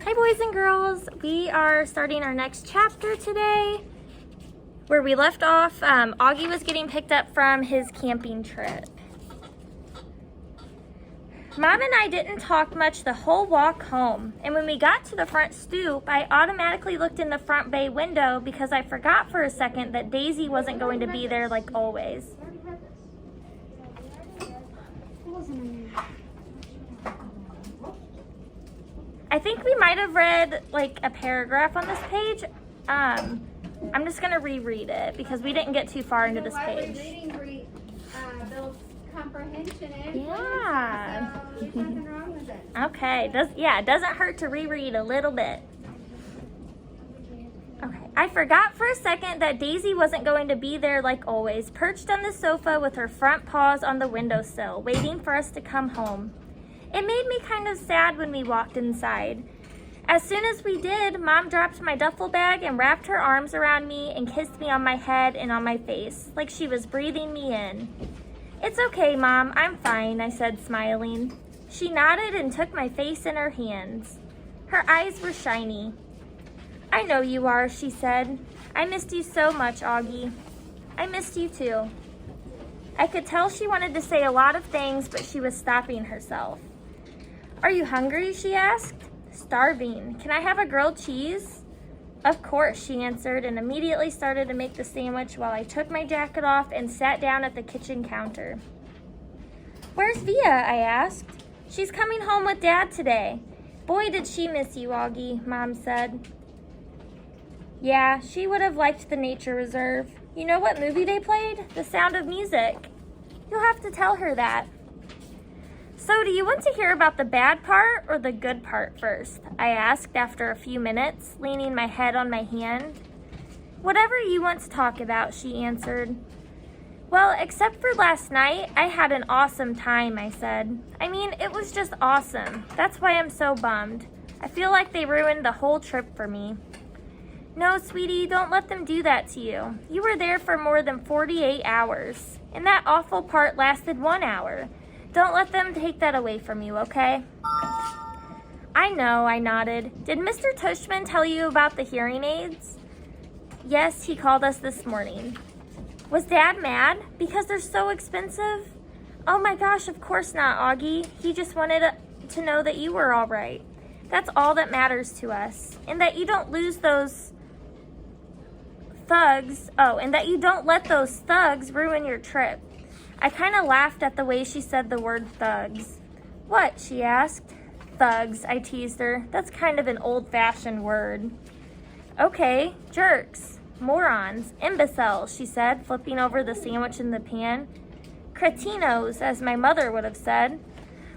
Hi boys and girls, we are starting our next chapter today. Where we left off, Augie was getting picked up from his camping trip. Mom and I didn't talk much the whole walk home, and when we got to the front stoop, I automatically looked in the front bay window because I forgot for a second that Daisy wasn't going to be there like always. I think we might have read like a paragraph on this page. I'm just going to reread it because we didn't get too far into this page. Reading builds comprehension and Yeah. so there's nothing wrong with it. Okay, it doesn't hurt to reread a little bit. Okay, I forgot for a second that Daisy wasn't going to be there like always, perched on the sofa with her front paws on the windowsill, waiting for us to come home. It made me kind of sad when we walked inside. As soon as we did, Mom dropped my duffel bag and wrapped her arms around me and kissed me on my head and on my face, like she was breathing me in. "It's okay, Mom, I'm fine," I said, smiling. She nodded and took my face in her hands. Her eyes were shiny. "I know you are," she said. "I missed you so much, Augie." "I missed you too." I could tell she wanted to say a lot of things, but she was stopping herself. "Are you hungry?" she asked. "Starving. Can I have a grilled cheese?" "Of course," she answered, and immediately started to make the sandwich while I took my jacket off and sat down at the kitchen counter. "Where's Via?" I asked. "She's coming home with Dad today." "Boy, did she miss you, Augie," Mom said. "Yeah, she would have liked the nature reserve. You know what movie they played? The Sound of Music. You'll have to tell her that." "So do you want to hear about the bad part or the good part first?" I asked after a few minutes, leaning my head on my hand. "Whatever you want to talk about," she answered. "Well, except for last night, I had an awesome time," I said. "I mean, it was just awesome. That's why I'm so bummed. I feel like they ruined the whole trip for me." "No, sweetie, don't let them do that to you. You were there for more than 48 hours, and that awful part lasted 1 hour. Don't let them take that away from you, okay?" "I know," I nodded. "Did Mr. Tushman tell you about the hearing aids?" "Yes, he called us this morning." "Was Dad mad? Because they're so expensive?" "Oh my gosh, of course not, Augie. He just wanted to know that you were all right. That's all that matters to us. And that you don't lose those thugs. Oh, and that you don't let those thugs ruin your trip." I kind of laughed at the way she said the word thugs. "What?" she asked. "Thugs," I teased her. "That's kind of an old-fashioned word." "Okay, jerks, morons, imbeciles," she said, flipping over the sandwich in the pan. "Cretinos, as my mother would have said.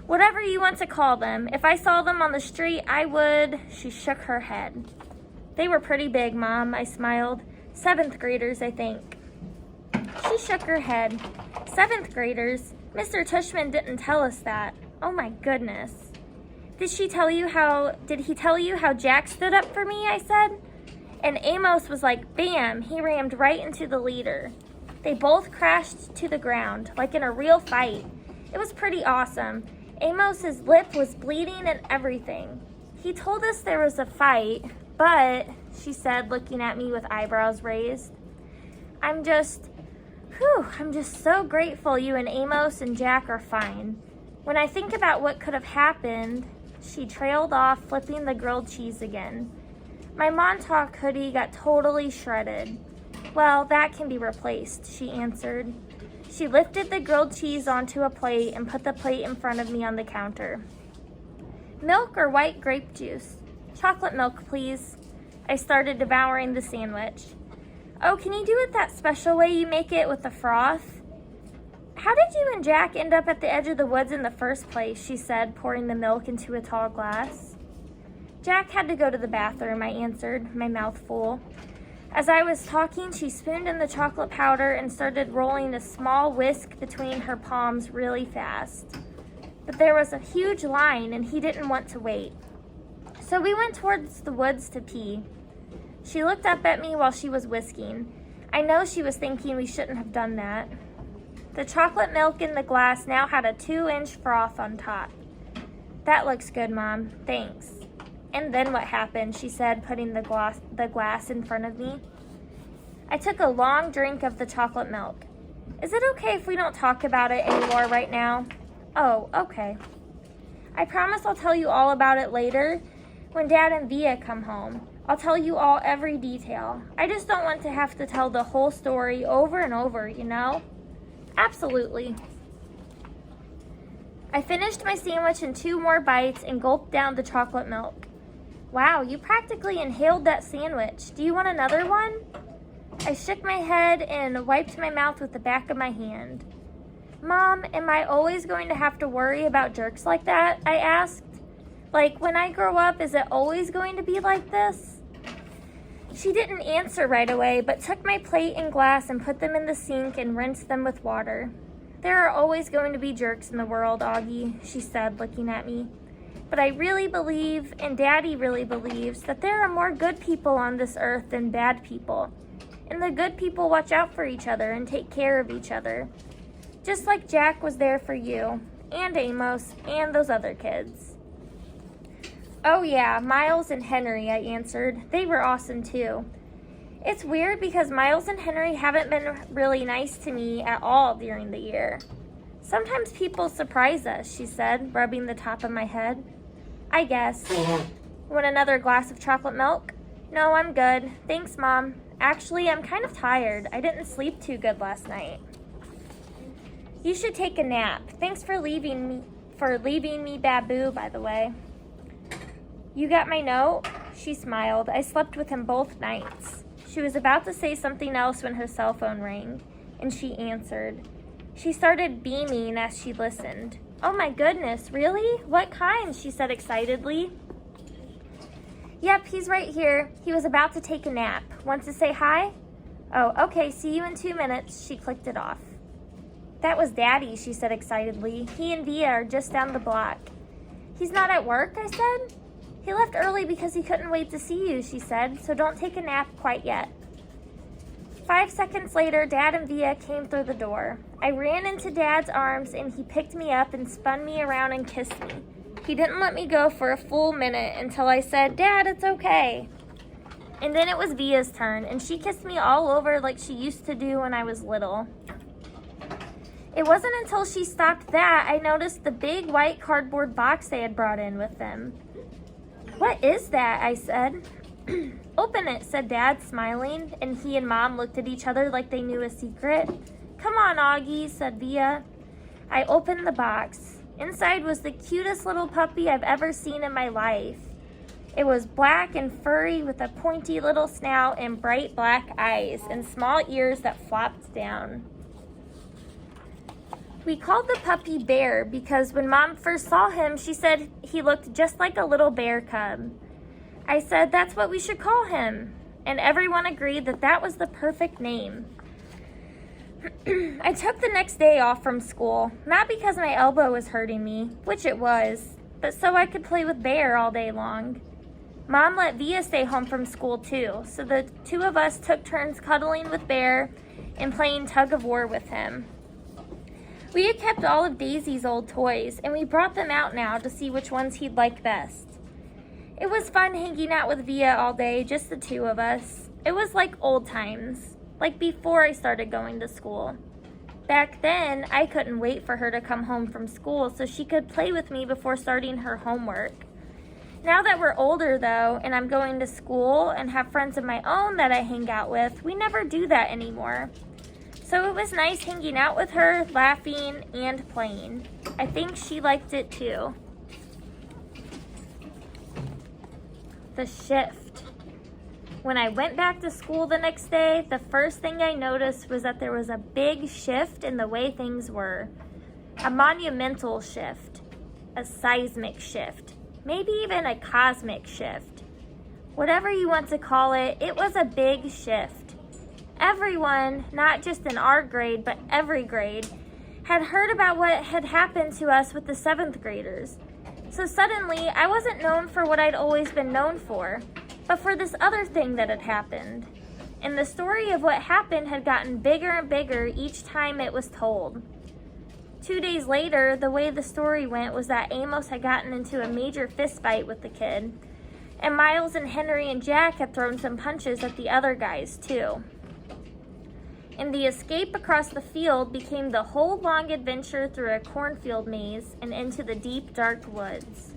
Whatever you want to call them. If I saw them on the street, I would..." She shook her head. "They were pretty big, Mom," I smiled. "7th graders, I think." She shook her head. "7th graders? Mr. Tushman didn't tell us that. Oh my goodness." Did he tell you how Jack stood up for me?" I said. "And Amos was like, bam, he rammed right into the leader. They both crashed to the ground, like in a real fight. It was pretty awesome. Amos's lip was bleeding and everything. He told us there was a fight, but," she said, looking at me with eyebrows raised, I'm just so grateful you and Amos and Jack are fine. When I think about what could have happened," she trailed off, flipping the grilled cheese again. "My Montauk hoodie got totally shredded." "Well, that can be replaced," she answered. She lifted the grilled cheese onto a plate and put the plate in front of me on the counter. "Milk or white grape juice?" "Chocolate milk, please." I started devouring the sandwich. "Oh, can you do it that special way you make it with the froth?" "How did you and Jack end up at the edge of the woods in the first place?" she said, pouring the milk into a tall glass. "Jack had to go to the bathroom," I answered, my mouth full. As I was talking, she spooned in the chocolate powder and started rolling a small whisk between her palms really fast. But there was a huge line, and he didn't want to wait. So we went towards the woods to pee. She looked up at me while she was whisking. I know she was thinking we shouldn't have done that. The chocolate milk in the glass now had a 2-inch froth on top. "That looks good, Mom. Thanks." And then what happened, she said, putting the glass in front of me. I took a long drink of the chocolate milk. Is it okay if we don't talk about it anymore right now? Oh, okay. I promise I'll tell you all about it later when Dad and Via come home. I'll tell you all every detail. I just don't want to have to tell the whole story over and over, you know? Absolutely. I finished my sandwich in 2 more bites and gulped down the chocolate milk. Wow, you practically inhaled that sandwich. Do you want another one? I shook my head and wiped my mouth with the back of my hand. Mom, am I always going to have to worry about jerks like that? I asked. Like, when I grow up, is it always going to be like this? She didn't answer right away, but took my plate and glass and put them in the sink and rinsed them with water. There are always going to be jerks in the world, Augie, she said, looking at me. But I really believe, and Daddy really believes, that there are more good people on this earth than bad people. And the good people watch out for each other and take care of each other. Just like Jack was there for you, and Amos, and those other kids. Oh yeah, Miles and Henry, I answered. They were awesome too. It's weird because Miles and Henry haven't been really nice to me at all during the year. Sometimes people surprise us, she said, rubbing the top of my head. I guess. Want another glass of chocolate milk? No, I'm good. Thanks, Mom. Actually, I'm kind of tired. I didn't sleep too good last night. You should take a nap. Thanks for leaving me Babu, by the way. You got my note? She smiled. I slept with him both nights. She was about to say something else when her cell phone rang, and she answered. She started beaming as she listened. Oh my goodness, really? What kind? She said excitedly. Yep, he's right here. He was about to take a nap. Want to say hi? Oh, okay, see you in 2 minutes. She clicked it off. That was Daddy, she said excitedly. He and Via are just down the block. He's not at work, I said. He left early because he couldn't wait to see you, she said, so don't take a nap quite yet. 5 seconds later, Dad and Via came through the door. I ran into Dad's arms and he picked me up and spun me around and kissed me. He didn't let me go for a full minute until I said, Dad, it's okay. And then it was Via's turn, and she kissed me all over like she used to do when I was little. It wasn't until she stopped that I noticed the big white cardboard box they had brought in with them. What is that? I said. Open it, said Dad, smiling, and he and Mom looked at each other like they knew a secret. Come on, Augie, said Via. I opened the box. Inside was the cutest little puppy I've ever seen in my life. It was black and furry with a pointy little snout and bright black eyes and small ears that flopped down. We called the puppy Bear because when Mom first saw him, she said he looked just like a little bear cub. I said that's what we should call him, and everyone agreed that that was the perfect name. I took the next day off from school, not because my elbow was hurting me, which it was, but so I could play with Bear all day long. Mom let Via stay home from school too, so the two of us took turns cuddling with Bear and playing tug of war with him. We had kept all of Daisy's old toys, and we brought them out now to see which ones he'd like best. It was fun hanging out with Via all day, just the two of us. It was like old times, like before I started going to school. Back then, I couldn't wait for her to come home from school so she could play with me before starting her homework. Now that we're older, though, and I'm going to school and have friends of my own that I hang out with, we never do that anymore. So it was nice hanging out with her, laughing, and playing. I think she liked it too. The shift. When I went back to school the next day, the first thing I noticed was that there was a big shift in the way things were. A monumental shift. A seismic shift. Maybe even a cosmic shift. Whatever you want to call it, it was a big shift. Everyone, not just in our grade, but every grade, had heard about what had happened to us with the 7th graders. So suddenly, I wasn't known for what I'd always been known for, but for this other thing that had happened. And the story of what happened had gotten bigger and bigger each time it was told. 2 days later, the way the story went was that Amos had gotten into a major fist fight with the kid. And Miles and Henry and Jack had thrown some punches at the other guys, too. And the escape across the field became the whole long adventure through a cornfield maze and into the deep, dark woods.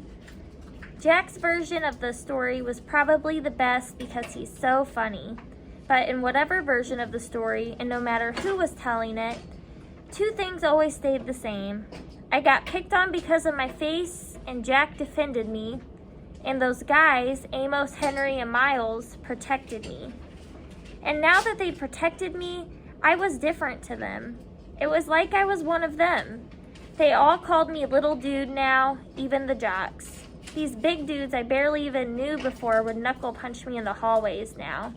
Jack's version of the story was probably the best because he's so funny. But in whatever version of the story, and no matter who was telling it, two things always stayed the same. I got picked on because of my face, and Jack defended me. And those guys, Amos, Henry, and Miles, protected me. And now that they protected me, I was different to them. It was like I was one of them. They all called me little dude now, even the jocks. These big dudes I barely even knew before would knuckle punch me in the hallways now.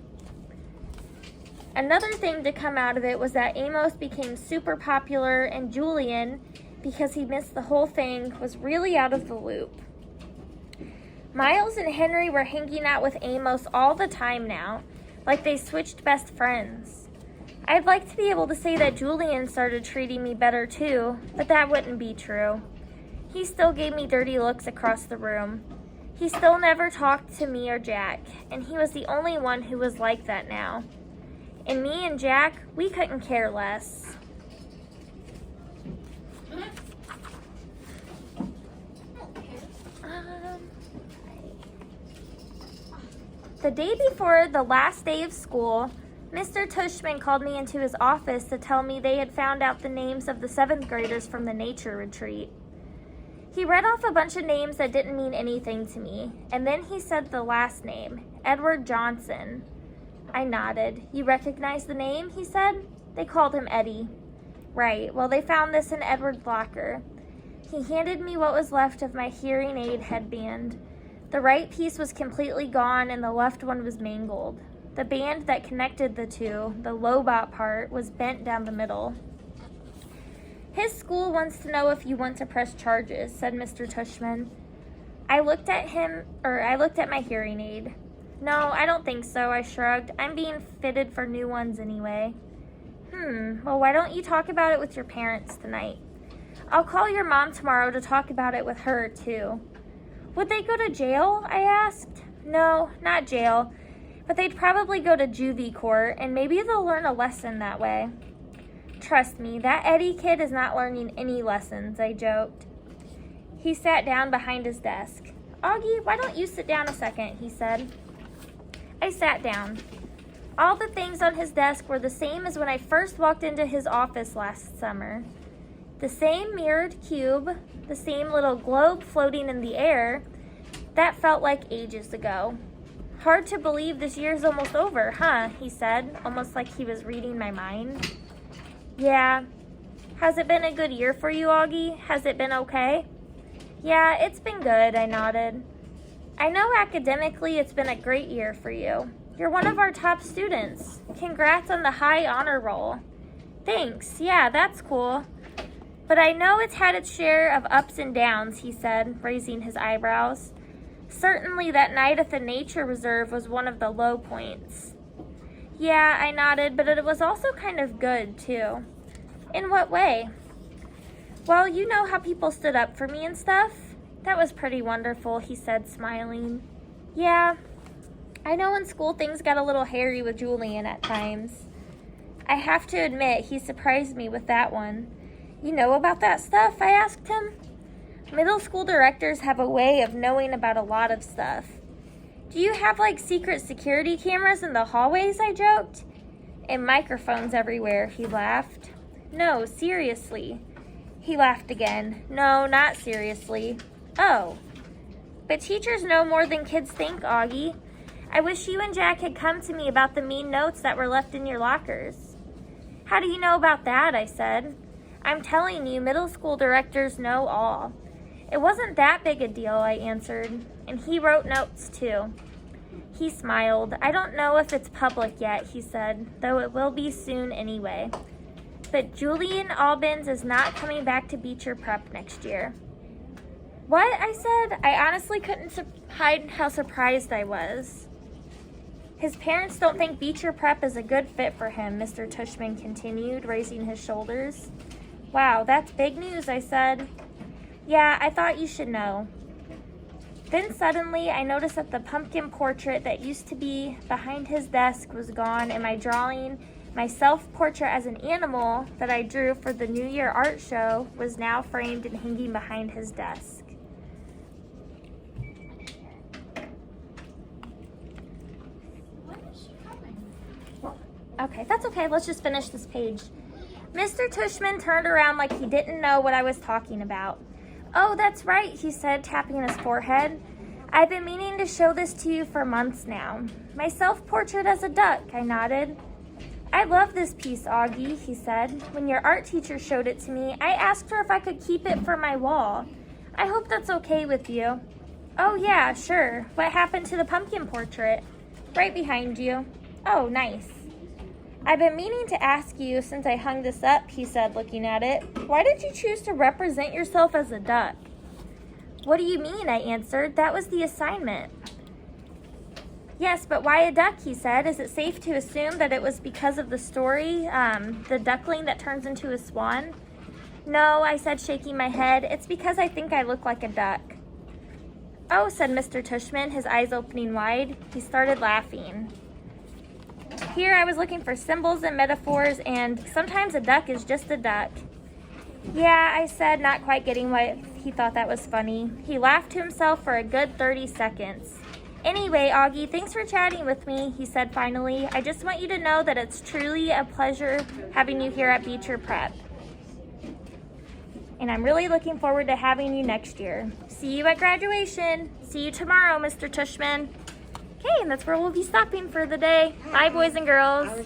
Another thing to come out of it was that Amos became super popular, and Julian, because he missed the whole thing, was really out of the loop. Miles and Henry were hanging out with Amos all the time now, like they switched best friends. I'd like to be able to say that Julian started treating me better too, but that wouldn't be true. He still gave me dirty looks across the room. He still never talked to me or Jack, and he was the only one who was like that now. And me and Jack, we couldn't care less. The day before the last day of school, Mr. Tushman called me into his office to tell me they had found out the names of the 7th graders from the nature retreat. He read off a bunch of names that didn't mean anything to me, and then he said the last name, Edward Johnson. I nodded. You recognize the name? He said. They called him Eddie. Right, well they found this in Edward's locker. He handed me what was left of my hearing aid headband. The right piece was completely gone and the left one was mangled. The band that connected the two, the Lobot part, was bent down the middle. His school wants to know if you want to press charges, said Mr. Tushman. I looked at my hearing aid. No, I don't think so, I shrugged. I'm being fitted for new ones anyway. Well, why don't you talk about it with your parents tonight? I'll call your mom tomorrow to talk about it with her, too. Would they go to jail? I asked. No, not jail. But they'd probably go to juvie court, and maybe they'll learn a lesson that way. Trust me, that Eddie kid is not learning any lessons, I joked. He sat down behind his desk. Augie, why don't you sit down a second, he said. I sat down. All the things on his desk were the same as when I first walked into his office last summer. The same mirrored cube, the same little globe floating in the air. That felt like ages ago. Hard to believe this year's almost over, huh? He said, almost like he was reading my mind. Yeah. Has it been a good year for you, Augie? Has it been okay? Yeah, it's been good, I nodded. I know academically it's been a great year for you. You're one of our top students. Congrats on the high honor roll. Thanks, yeah, that's cool. But I know it's had its share of ups and downs, he said, raising his eyebrows. Certainly that night at the nature reserve was one of the low points. Yeah, I nodded, but it was also kind of good, too. In what way? Well, you know how people stood up for me and stuff? That was pretty wonderful, he said, smiling. Yeah, I know in school things got a little hairy with Julian at times. I have to admit, he surprised me with that one. You know about that stuff? I asked him. Middle school directors have a way of knowing about a lot of stuff. Do you have, like, secret security cameras in the hallways, I joked? And microphones everywhere, he laughed. No, seriously. He laughed again. No, not seriously. Oh. But teachers know more than kids think, Augie. I wish you and Jack had come to me about the mean notes that were left in your lockers. How do you know about that? I said. I'm telling you, middle school directors know all. It wasn't that big a deal, I answered, and he wrote notes too. He smiled. I don't know if it's public yet, he said, though it will be soon anyway. But Julian Albans is not coming back to Beecher Prep next year. What? I said. I honestly couldn't hide how surprised I was. His parents don't think Beecher Prep is a good fit for him, Mr. Tushman continued, raising his shoulders. Wow, that's big news, I said. Yeah, I thought you should know. Then suddenly I noticed that the pumpkin portrait that used to be behind his desk was gone, and my drawing, my self-portrait as an animal that I drew for the New Year art show, was now framed and hanging behind his desk. When is she coming? Okay, that's okay. Let's just finish this page. Mr. Tushman turned around like he didn't know what I was talking about. Oh, that's right, he said, tapping his forehead. I've been meaning to show this to you for months now. My self-portrait as a duck, I nodded. I love this piece, Augie, he said. When your art teacher showed it to me, I asked her if I could keep it for my wall. I hope that's okay with you. Oh yeah, sure. What happened to the pumpkin portrait? Right behind you. Oh, nice. I've been meaning to ask you since I hung this up, he said, looking at it. Why did you choose to represent yourself as a duck? What do you mean, I answered. That was the assignment. Yes, but why a duck, he said. Is it safe to assume that it was because of the story, the duckling that turns into a swan? No, I said, shaking my head. It's because I think I look like a duck. Oh, said Mr. Tushman, his eyes opening wide. He started laughing. Here I was looking for symbols and metaphors, and sometimes a duck is just a duck. Yeah, I said, not quite getting why he thought that was funny. He laughed to himself for a good 30 seconds. Anyway, Augie, thanks for chatting with me, he said finally. I just want you to know that it's truly a pleasure having you here at Beecher Prep. And I'm really looking forward to having you next year. See you at graduation. See you tomorrow, Mr. Tushman. Okay, and that's where we'll be stopping for the day. Bye, boys and girls.